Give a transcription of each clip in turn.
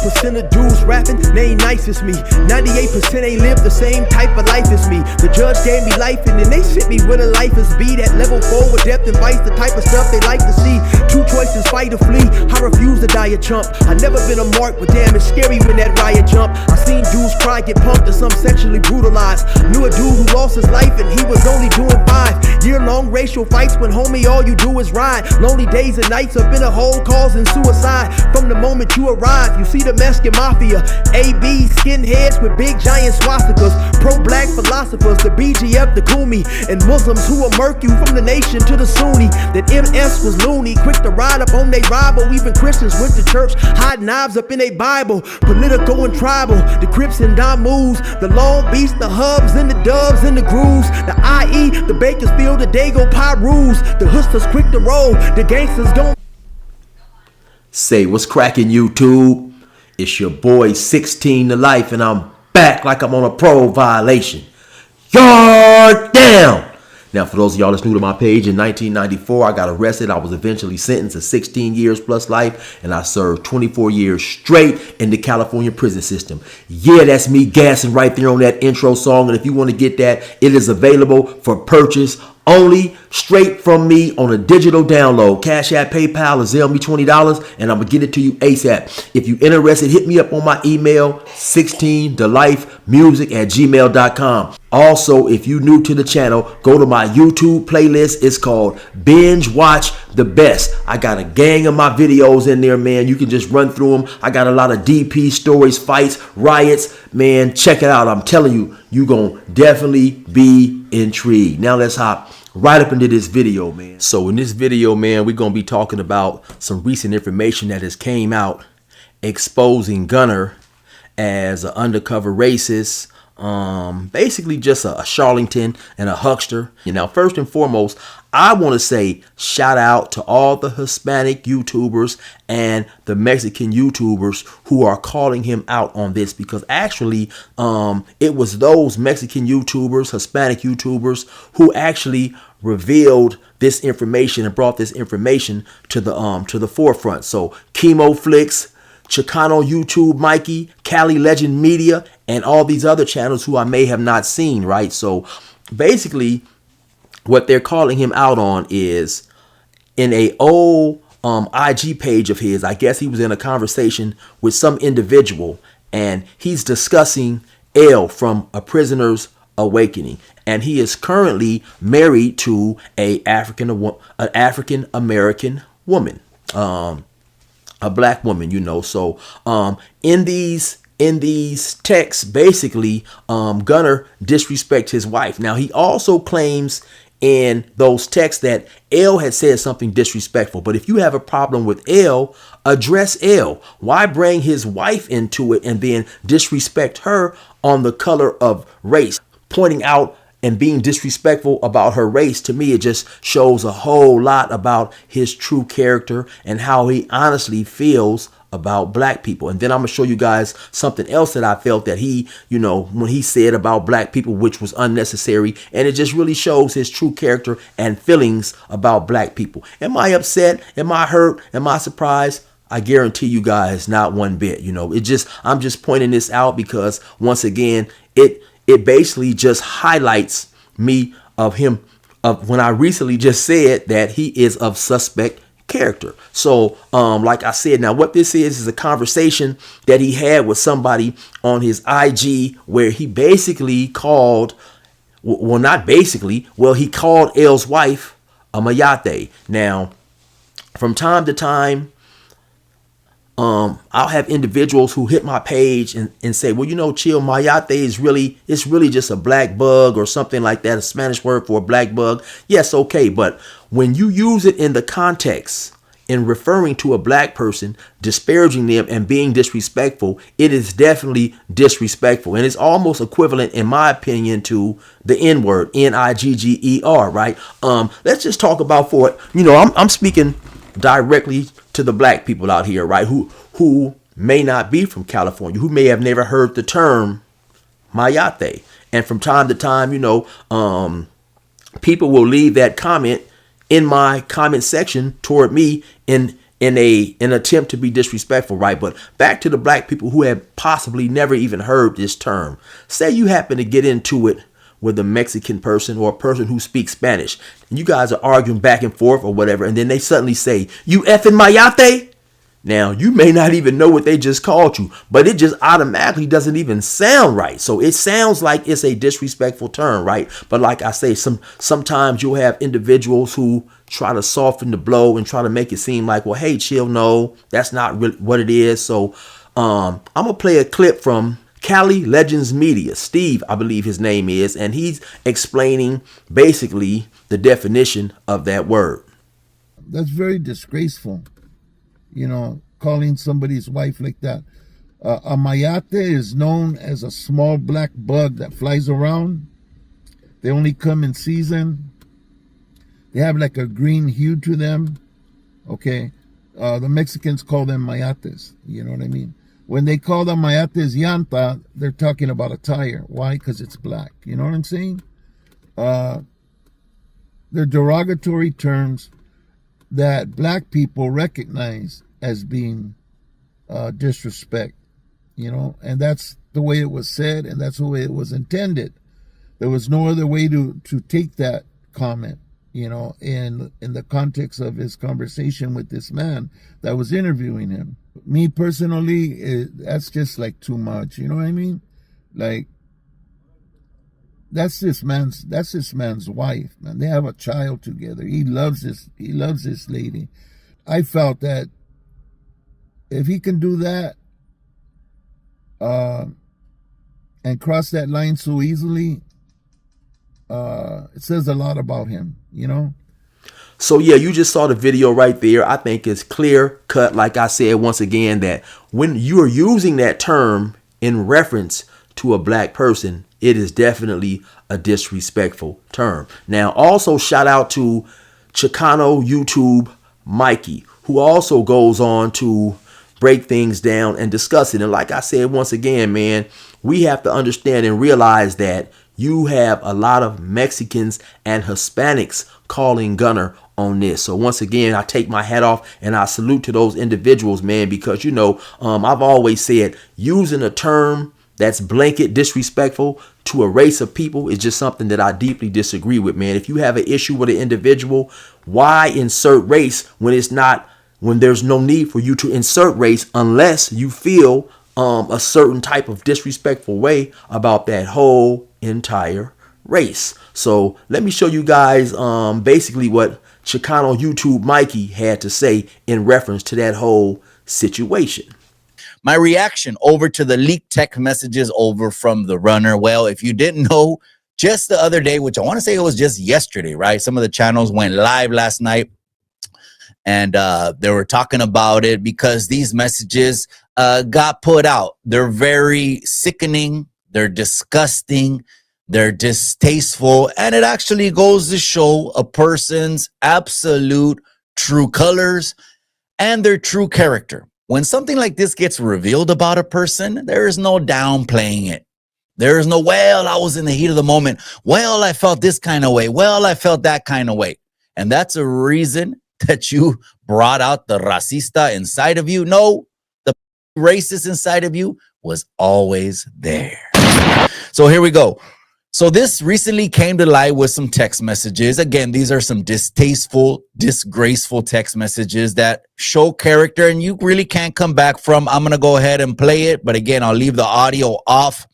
1% of dudes rapping, they ain't nice as me. 98% ain't live the same type of life as me. The judge gave me life and then they sent me where the life is be. That level 4 with depth and vice, the type of stuff they like to see. Two choices, fight or flee. I refuse to die a chump. I never been a mark, but damn, it's scary when that riot jump. I seen dudes cry, get punked, and some sexually brutalized. Knew a dude who lost his life and he was only doing 5 year-long racial fights when homie all you do is ride. Lonely days and nights up in a hole causing suicide. From the moment you arrive, you see the Mexican mafia, AB skinheads with big giant swastikas, pro-black philosophers, the BGF, the Kumi, and Muslims who will murk you from the nation to the Sunni. That MS was loony, quick to ride up on they rival. Even Christians went to church, hide knives up in they Bible. Political and tribal, the Crips and Damus, the Long Beach, the Hubs and the Dubs and the Grooves, the IE, the Bakersfield, the Dago Pyrus, the Hustlers quick to roll, the gangsters gon' Say what's cracking, YouTube? It's your boy 16 to life, and I'm back like I'm on a parole violation. Yard down! Now, for those of y'all that's new to my page, in 1994, I got arrested. I was eventually sentenced to 16 years plus life, and I served 24 years straight in the California prison system. Yeah, that's me gassing right there on that intro song, and if you want to get that, it is available for purchase only straight from me on a digital download. Cashapp, PayPal, or Zelle me $20, and I'm going to get it to you ASAP. If you're interested, hit me up on my email, 16thelifemusic@gmail.com. Also, if you're new to the channel, go to my YouTube playlist. It's called Binge Watch the Best. I got a gang of my videos in there, man. You can just run through them. I got a lot of DP stories, fights, riots. Man, check it out. I'm telling you, you're going to definitely be intrigued. Now let's hop right up into this video, man. So in this video, man, we're going to be talking about some recent information that has came out exposing Gunner as an undercover racist, basically just a charlatan and a huckster. You know, first and foremost, I want to say shout out to all the Hispanic YouTubers and the Mexican YouTubers who are calling him out on this, because actually it was those Mexican YouTubers, Hispanic YouTubers who actually revealed this information and brought this information to the forefront. So Chemo Flicks, Chicano YouTube Mikey, Cali Legend Media, and all these other channels who I may have not seen, right? So basically what they're calling him out on is in a old IG page of his. I guess he was in a conversation with some individual, and he's discussing L from A Prisoner's Awakening, and he is currently married to an African American woman, a black woman, you know. So in these texts, basically Gunner disrespects his wife. Now he also claims in those texts that L had said something disrespectful. But if you have a problem with L, address L. Why bring his wife into it and then disrespect her on the color of race? Pointing out and being disrespectful about her race, to me, it just shows a whole lot about his true character and how he honestly feels about black people. And then I'm gonna show you guys something else that I felt that he, you know, when he said about black people, which was unnecessary, and it just really shows his true character and feelings about black people. Am I upset? Am I hurt? Am I surprised? I guarantee you guys not one bit. You know, I'm just pointing this out because once again, it basically just highlights me of him, of when I recently just said that he is of suspect character. So like I said, now what this is a conversation that he had with somebody on his IG where he basically called, well, not basically, well, he called L's wife a mayate. Now from time to time, I'll have individuals who hit my page and say, well, you know, chill, mayate is really just a black bug or something like that, a Spanish word for a black bug. Yes, okay, but when you use it in the context in referring to a black person, disparaging them and being disrespectful, it is definitely disrespectful. And it's almost equivalent, in my opinion, to the N-word, Nigger, right? Let's just talk about for it. You know, I'm speaking directly to the black people out here, right? Who may not be from California, who may have never heard the term mayate. And from time to time, you know, people will leave that comment in my comment section toward me in in an attempt to be disrespectful, right? But back to the black people who have possibly never even heard this term. Say you happen to get into it with a Mexican person or a person who speaks Spanish, and you guys are arguing back and forth or whatever, and then they suddenly say, "You effing mayate." Now, you may not even know what they just called you, but it just automatically doesn't even sound right. So it sounds like it's a disrespectful term, right? But like I say, sometimes you'll have individuals who try to soften the blow and try to make it seem like, well, hey, chill, no, that's not really what it is. So I'm going to play a clip from Cali Legends Media. Steve, I believe his name is, and he's explaining basically the definition of that word. That's very disgraceful. You know, calling somebody's wife like that. A mayate is known as a small black bug that flies around. They only come in season. They have like a green hue to them. Okay. The Mexicans call them mayates. You know what I mean? When they call them mayates llanta, they're talking about a tire. Why? Because it's black. You know what I'm saying? They're derogatory terms that black people recognize as being disrespect, you know, and that's the way it was said, and that's the way it was intended. There was no other way to take that comment, you know, in the context of his conversation with this man that was interviewing him. Me personally, that's just like too much, you know what I mean? Like, that's this man's wife, man. They have a child together. He loves this lady. I felt that if he can do that and cross that line so easily, it says a lot about him, you know? So yeah, you just saw the video right there. I think it's clear cut, like I said once again, that when you are using that term in reference to a black person, it is definitely a disrespectful term. Now, also shout out to Chicano YouTube Mikey, who also goes on to break things down and discuss it. And like I said, once again, man, we have to understand and realize that you have a lot of Mexicans and Hispanics calling Gunner on this. So once again, I take my hat off and I salute to those individuals, man, because, you know, I've always said using a term that's blanket disrespectful to a race of people is just something that I deeply disagree with, man. If you have an issue with an individual, why insert race when there's no need for you to insert race unless you feel a certain type of disrespectful way about that whole entire race. So let me show you guys basically what Chicano YouTube Mikey had to say in reference to that whole situation. My reaction over to the leaked text messages over from the runner. Well, if you didn't know, just the other day, which I want to say it was just yesterday, right? Some of the channels went live last night and they were talking about it because these messages got put out. They're very sickening. They're disgusting. They're distasteful. And it actually goes to show a person's absolute true colors and their true character. When something like this gets revealed about a person, there is no downplaying it. There is no, well, I was in the heat of the moment. Well, I felt this kind of way. Well, I felt that kind of way. And that's a reason that you brought out the racista inside of you. No, the racist inside of you was always there. So here we go. So this recently came to light with some text messages. Again, these are some distasteful, disgraceful text messages that show character and you really can't come back from. I'm going to go ahead and play it. But again, I'll leave the audio off.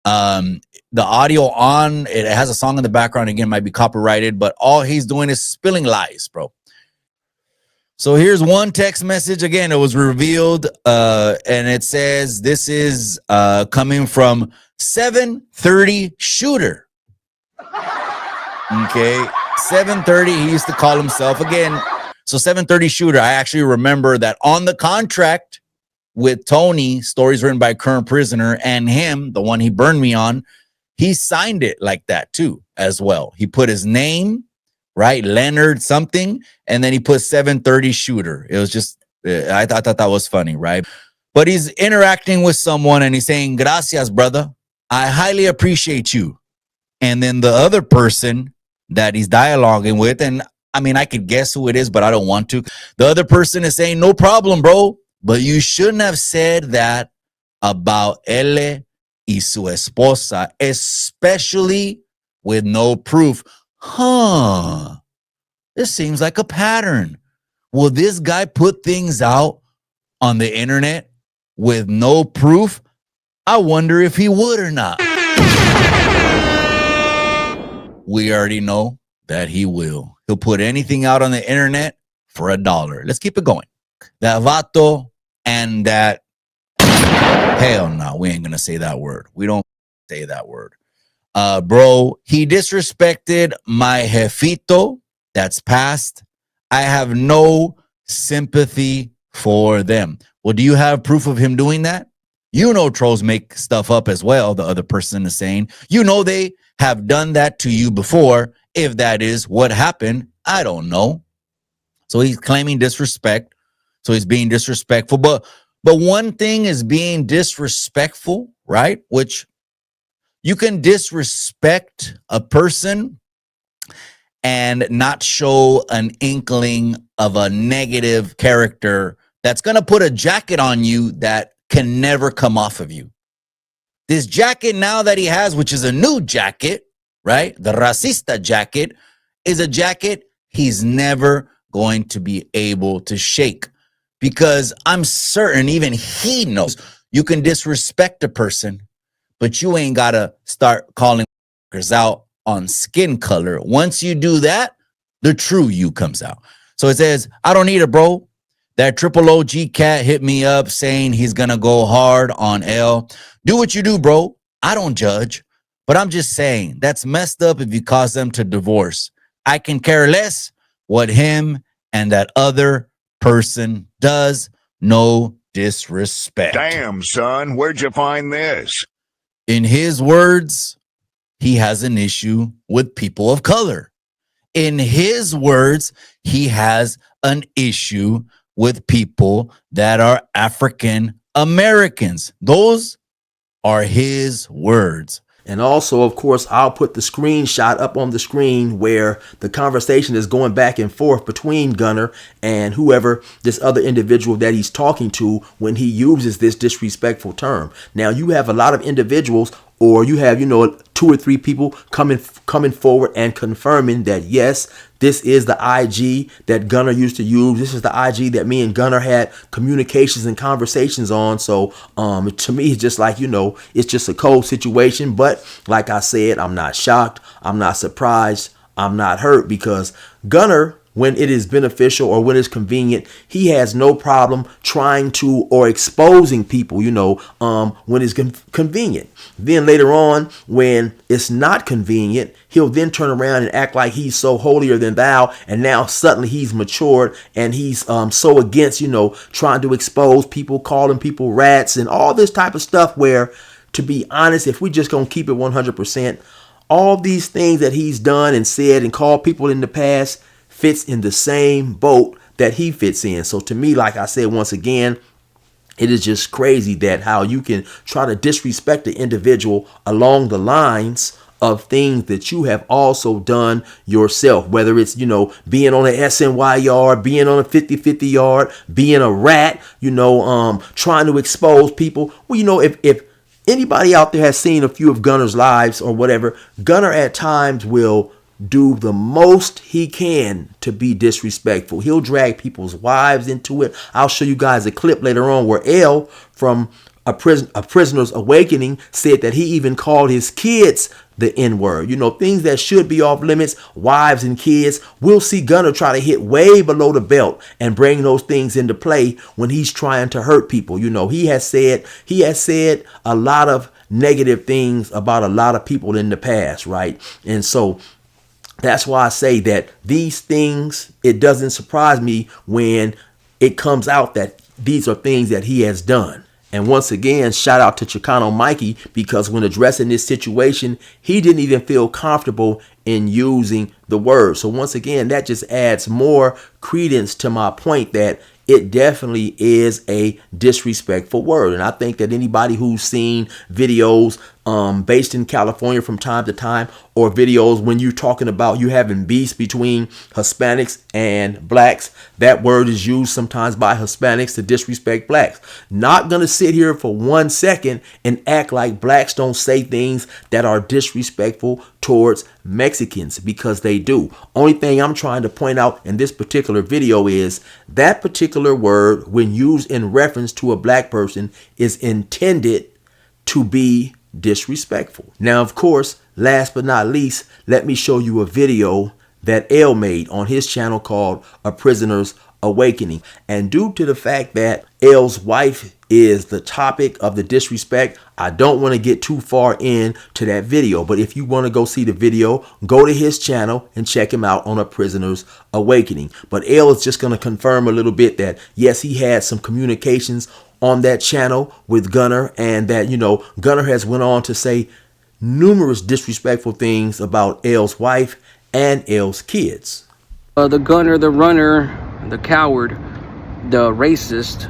The audio on, it has a song in the background. Again, might be copyrighted, but all he's doing is spilling lies, bro. So here's one text message. Again, it was revealed and it says this is coming from 730 Shooter. Okay, 730, he used to call himself again. So 730 Shooter, I actually remember that on the contract with Tony, stories written by Current Prisoner, and him, the one he burned me on, he signed it like that too, as well. He put his name, right? Leonard something, and then he put 730 Shooter. It was just, I thought that was funny, right? But he's interacting with someone and he's saying, gracias, brother. I highly appreciate you. And then the other person that he's dialoguing with, and I mean, I could guess who it is, but I don't want to. The other person is saying, no problem, bro. But you shouldn't have said that about Ele y su esposa, especially with no proof. Huh. This seems like a pattern. Will this guy put things out on the internet with no proof? I wonder if he would or not. We already know that he will. He'll put anything out on the internet for $1. Let's keep it going. That vato and that, hell no, we ain't gonna say that word. We don't say that word. Bro, he disrespected my jefito. That's past. I have no sympathy for them. Well, do you have proof of him doing that? You know trolls make stuff up as well, the other person is saying. You know they have done that to you before. If that is what happened, I don't know. So he's claiming disrespect. So he's being disrespectful. But one thing is being disrespectful, right? Which you can disrespect a person and not show an inkling of a negative character that's going to put a jacket on you that can never come off of you. This jacket now that he has, which is a new jacket, right? The racista jacket is a jacket he's never going to be able to shake, because I'm certain even he knows you can disrespect a person, but you ain't got to start calling out on skin color. Once you do that, the true you comes out. So it says, I don't need it, bro. That triple OG cat hit me up saying he's going to go hard on L. Do what you do, bro. I don't judge, but I'm just saying that's messed up if you cause them to divorce. I can care less what him and that other person does. No disrespect. Damn, son, where'd you find this? In his words, he has an issue with people of color. In his words, he has an issue with people that are African Americans. Those are his words. And also, of course, I'll put the screenshot up on the screen where the conversation is going back and forth between Gunner and whoever this other individual that he's talking to when he uses this disrespectful term. Now, you have a lot of individuals, or you have, 2 or 3 people coming forward and confirming that, yes, this is the IG that Gunner used to use. This is the IG that me and Gunner had communications and conversations on. So to me, it's just like, it's just a cold situation. But like I said, I'm not shocked. I'm not surprised. I'm not hurt, because Gunner, when it is beneficial or when it's convenient, he has no problem trying to or exposing people, when it's convenient. Then later on, when it's not convenient, he'll then turn around and act like he's so holier than thou. And now suddenly he's matured and he's so against, trying to expose people, calling people rats and all this type of stuff, where, to be honest, if we just gonna keep it 100%, all these things that he's done and said and called people in the past fits in the same boat that he fits in. So to me, like I said, once again, it is just crazy that how you can try to disrespect the individual along the lines of things that you have also done yourself, whether it's, being on an SNY yard, being on a 50-50 yard, being a rat, trying to expose people. Well, if anybody out there has seen a few of Gunner's lives or whatever, Gunner at times will do the most he can to be disrespectful. He'll drag people's wives into it. I'll show you guys a clip later on where L from a Prisoner's Awakening said that he even called his kids the N-word. Things that should be off limits, wives and kids. We'll see Gunner try to hit way below the belt and bring those things into play when he's trying to hurt people. He has said a lot of negative things about a lot of people in the past, right? And so that's why I say that these things, it doesn't surprise me when it comes out that these are things that he has done. And once again, shout out to Chicano Mikey, because when addressing this situation, he didn't even feel comfortable in using the word. So once again, that just adds more credence to my point that it definitely is a disrespectful word. And I think that anybody who's seen videos based in California from time to time, or videos when you're talking about you having beefs between Hispanics and blacks. That word is used sometimes by Hispanics to disrespect blacks. Not gonna sit here for 1 second and act like blacks don't say things that are disrespectful towards Mexicans, because they do. Only thing I'm trying to point out in this particular video is that particular word, when used in reference to a black person, is intended to be disrespectful. Now, of course, last but not least, let me show you a video that L made on his channel called A Prisoner's Awakening. And due to the fact that L's wife is the topic of the disrespect, I don't want to get too far into that video. But if you want to go see the video, go to his channel and check him out on A Prisoner's Awakening. But L is just going to confirm a little bit that, yes, he had some communications on that channel with Gunner, and that, you know, Gunner has went on to say numerous disrespectful things about L's wife and L's kids. The Gunner, the runner, the coward, the racist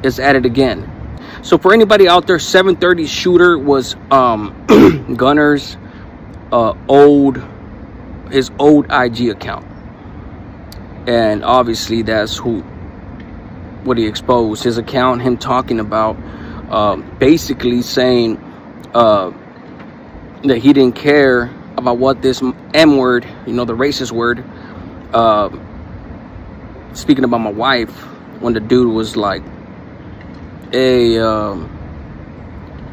is at it again. So for anybody out there, 730 shooter was Gunner's his old IG account, and obviously that's what he exposed, his account, him talking about basically saying that he didn't care about what this M word, you know, the racist word, speaking about my wife, when the dude was like, hey,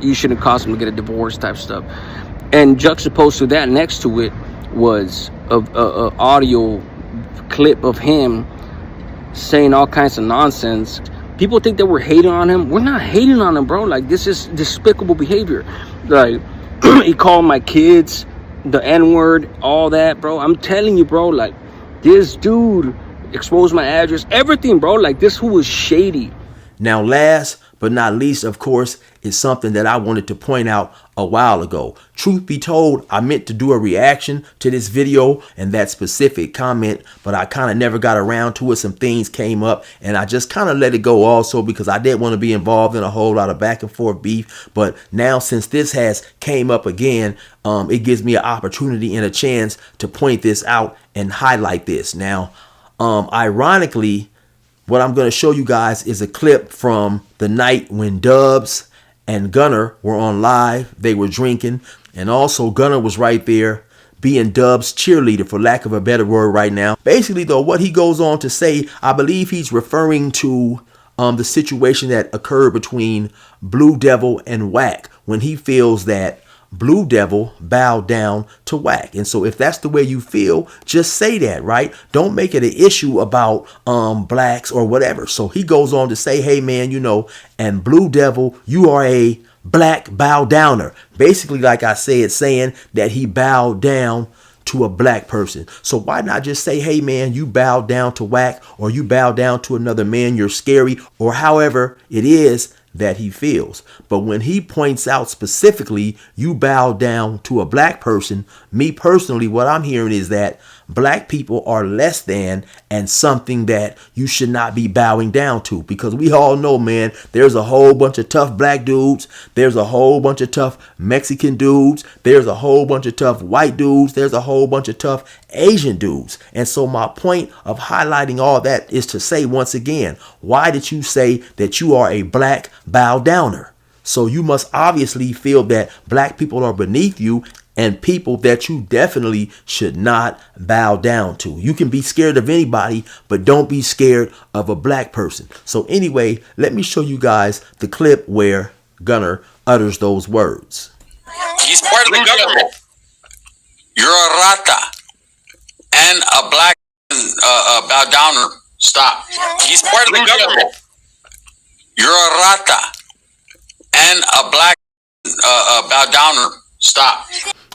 you shouldn't cause him to get a divorce type stuff. And juxtaposed to that, next to it, was a audio clip of him saying all kinds of nonsense. People think that we're hating on him. We're not hating on him, bro. Like, this is despicable behavior. Like, he called my kids the N-word, all that, bro. I'm telling you, bro, like, this dude exposed my address, everything, bro. Like, this who was shady. Now, last but not least, of course, is something that I wanted to point out a while ago. Truth be told, I meant to do a reaction to this video and that specific comment, but I kind of never got around to it. Some things came up and I just kind of let it go also, because I didn't want to be involved in a whole lot of back and forth beef. But now, since this has came up again, it gives me an opportunity and a chance to point this out and highlight this. Now, ironically, what I'm going to show you guys is a clip from the night when Dubs and Gunner were on live. They were drinking, and also Gunner was right there being Dubs' cheerleader, for lack of a better word right now. Basically, though, what he goes on to say, I believe he's referring to the situation that occurred between Blue Devil and Wack, when he feels that Blue Devil bowed down to Wack. And so if that's the way you feel, just say that, right? Don't make it an issue about blacks or whatever. So he goes on to say, hey man, you know, and Blue Devil, you are a black bow downer. Basically, like I said, saying that he bowed down to a black person. So why not just say, hey man, you bowed down to Wack, or you bowed down to another man, you're scary, or however it is that he feels. But when he points out specifically, you bow down to a black person, me personally, what I'm hearing is that black people are less than and something that you should not be bowing down to, because we all know, man, there's a whole bunch of tough black dudes, there's a whole bunch of tough Mexican dudes, there's a whole bunch of tough white dudes, there's a whole bunch of tough Asian dudes. And so my point of highlighting all that is to say, once again, why did you say that you are a black bow downer? So you must obviously feel that black people are beneath you and people that you definitely should not bow down to. You can be scared of anybody, but don't be scared of a black person. So anyway, let me show you guys the clip where Gunner utters those words. He's part of the government. You're a rata and a black bow downer. Stop. He's part of the government. You're a rata and a black bow downer. Stop.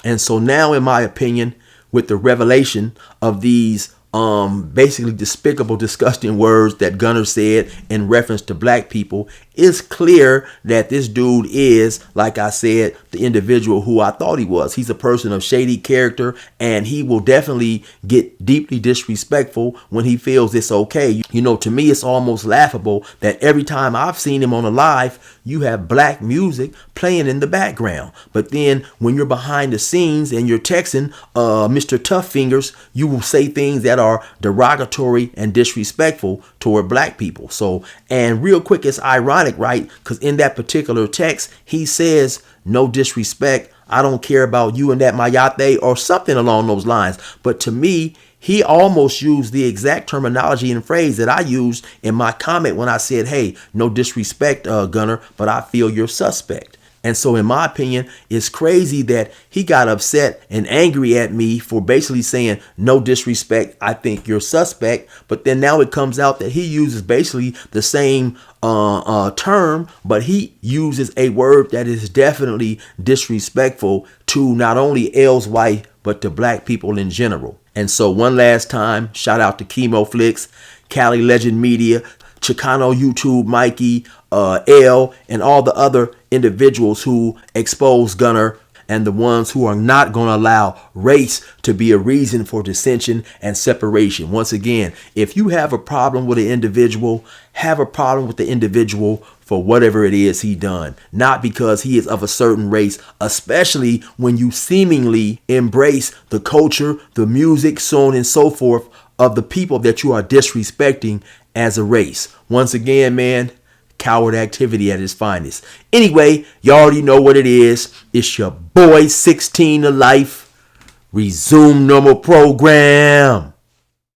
And so now, in my opinion, with the revelation of these basically despicable, disgusting words that Gunner said in reference to black people, it's clear that this dude is, like I said, the individual who I thought he was. He's a person of shady character, and he will definitely get deeply disrespectful when he feels it's okay. You know, to me, it's almost laughable that every time I've seen him on a live, you have black music playing in the background. But then when you're behind the scenes and you're texting Mr. Tough Fingers, you will say things that are derogatory and disrespectful toward black people. So, and real quick, it's ironic, right? Because in that particular text, he says, no disrespect, I don't care about you and that mayate, or something along those lines. But to me, he almost used the exact terminology and phrase that I used in my comment when I said, hey, no disrespect, Gunner, but I feel you're suspect. And so in my opinion, it's crazy that he got upset and angry at me for basically saying, no disrespect, I think you're suspect. But then now it comes out that he uses basically the same term, but he uses a word that is definitely disrespectful to not only L's wife, but to black people in general. And so one last time, shout out to Chemo Flicks, Cali Legend Media, Chicano YouTube Mikey, L, and all the other individuals who expose Gunner, and the ones who are not going to allow race to be a reason for dissension and separation. Once again, if you have a problem with an individual, have a problem with the individual for whatever it is he done, not because he is of a certain race, especially when you seemingly embrace the culture, the music, so on and so forth of the people that you are disrespecting as a race. Once again, man, coward activity at its finest. Anyway, you already know what it is. It's your boy 16 to life. Resume normal program.